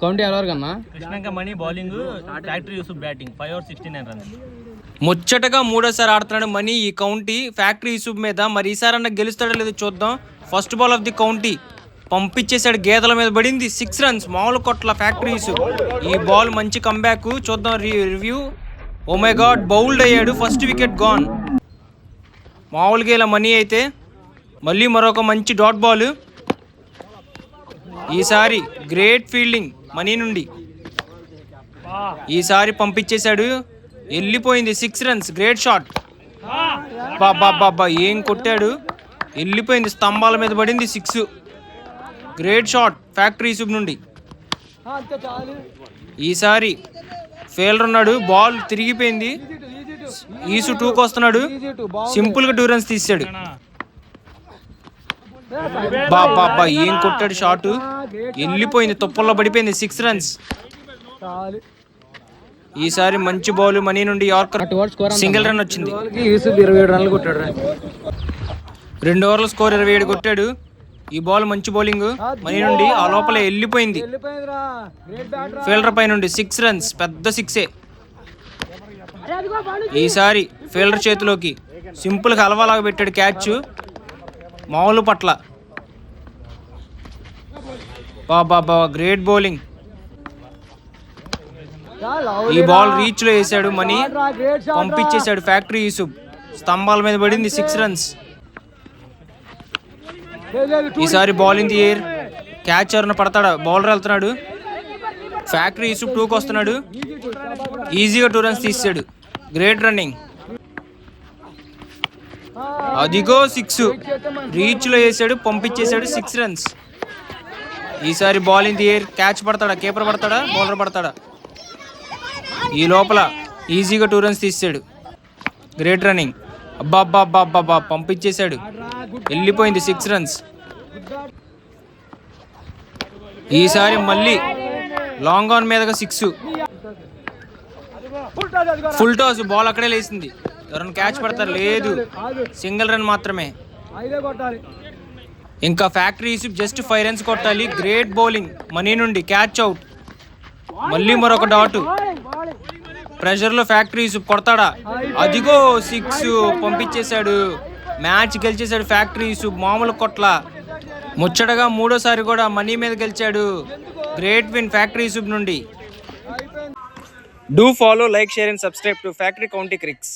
County ఎవరు కన్నా కృష్ణంక మణి bowling, factory Yusuf batting 5 overs 69 runs. ముచ్చటగా మూడోసారి ఆడుతున్నాడు మణి ఈ కౌంటీ ఫ్యాక్టరీ యూసుఫ్ మీద. మరి ఈసారి అన్న గెలుస్తాడో లేదో చూద్దాం. First ball of the county పంపించేశాడు, గేదల మీద పడింది 6 runs. మామూలు కొట్ల ఫ్యాక్టరీ యూసుఫ్. ఈ బాల్ మంచి కంబ్యాక్. చూద్దాం review. Oh my god, bowled అయ్యాడు, ఫస్ట్ వికెట్ గాన్. మామూలుగా ఇలా మనీ అయితే మళ్ళీ మరొక మంచి డాట్ బాల్. ఈసారి గ్రేట్ ఫీల్డింగ్ మనీ నుండి. ఈసారి పంపించేశాడు, వెళ్ళిపోయింది 6 runs. Great shot. బాబా ఏం కొట్టాడు, వెళ్ళిపోయింది, స్తంభాల మీద పడింది 6. గ్రేట్ షాట్ ఫ్యాక్టరీ యూసుఫ్ నుండి. ఈసారి ఫెయిలర్ ఉన్నాడు, బాల్ తిరిగిపోయింది. ఈసు 2కి వస్తున్నాడు, సింపుల్గా 2 runs తీసాడు. బాబా ఏం కొట్టాడు షాట్, వెళ్ళిపోయింది, తుప్పల్లో పడిపోయింది 6 runs. ఈసారి మంచి బాల్ మనీ నుండి యార్కర్, సింగిల్ రన్ వచ్చింది. 2 ఓవర్ల స్కోర్ 27 కొట్టాడు. ఈ బాల్ మంచి బౌలింగ్ మనీ నుండి, ఆ లోపల వెళ్ళిపోయింది ఫీల్డర్ పై నుండి 6 runs. పెద్ద 6. ఈసారి ఫీల్డర్ చేతిలోకి సింపుల్గా హల్వాలాగా పెట్టాడు క్యాచ్, మామూలు పట్ల. బాబా గ్రేట్ బౌలింగ్. ఈ బాల్ రీచ్ లో వేసాడు మనీ, పంపించేశాడు ఫ్యాక్టరీ యూసుఫ్. స్తంభాల మీద పడింది 6 runs. ఈసారి ball in the air, catch ఎవరిన పడతాడా, బౌలర్ వెళ్తున్నాడు. ఫ్యాక్టరీ యూసుఫ్ 2కి వస్తున్నాడు, ఈజీగా 2 runs తీసాడు. Great running. అదిగో 6 రీచ్ లో వేసాడు, పంపించేశాడు 6 runs. ఈసారి ball in the air, catch పడతాడా, కీపర్ పడతాడా, బౌలర్ పడతాడా. ఈ లోపల ఈజీగా 2 runs తీసాడు. Great running. అబ్బా పంపించేశాడు, వెళ్ళిపోయింది 6 runs. ఈసారి మళ్ళీ లాంగ్ ఆన్ మీదగా 6. ఫుల్ టాస్, బాల్ అక్కడే లేసింది. ఎవరైనా క్యాచ్ పడతారు, లేదు, సింగిల్ రన్ మాత్రమే. ఇంకా ఫ్యాక్టరీ యూసుఫ్ జస్ట్ 5 runs కొట్టాలి. గ్రేట్ బౌలింగ్ మనీ నుండి, క్యాచ్ అవుట్. మళ్ళీ మరొక డాట్. ప్రెషర్లో ఫ్యాక్టరీ యూసుఫ్ కొడతాడా, అదిగో 6 పంపించేశాడు. మ్యాచ్ గెలిచేశాడు ఫ్యాక్టరీ యూసుఫ్, మామూలు కొట్ల. ముచ్చటగా మూడోసారి కూడా మనీ మీద గెలిచాడు. గ్రేట్ విన్ ఫ్యాక్టరీ యూసుఫ్ నుండి. Do follow, like, share and subscribe to factory county క్రిక్స్.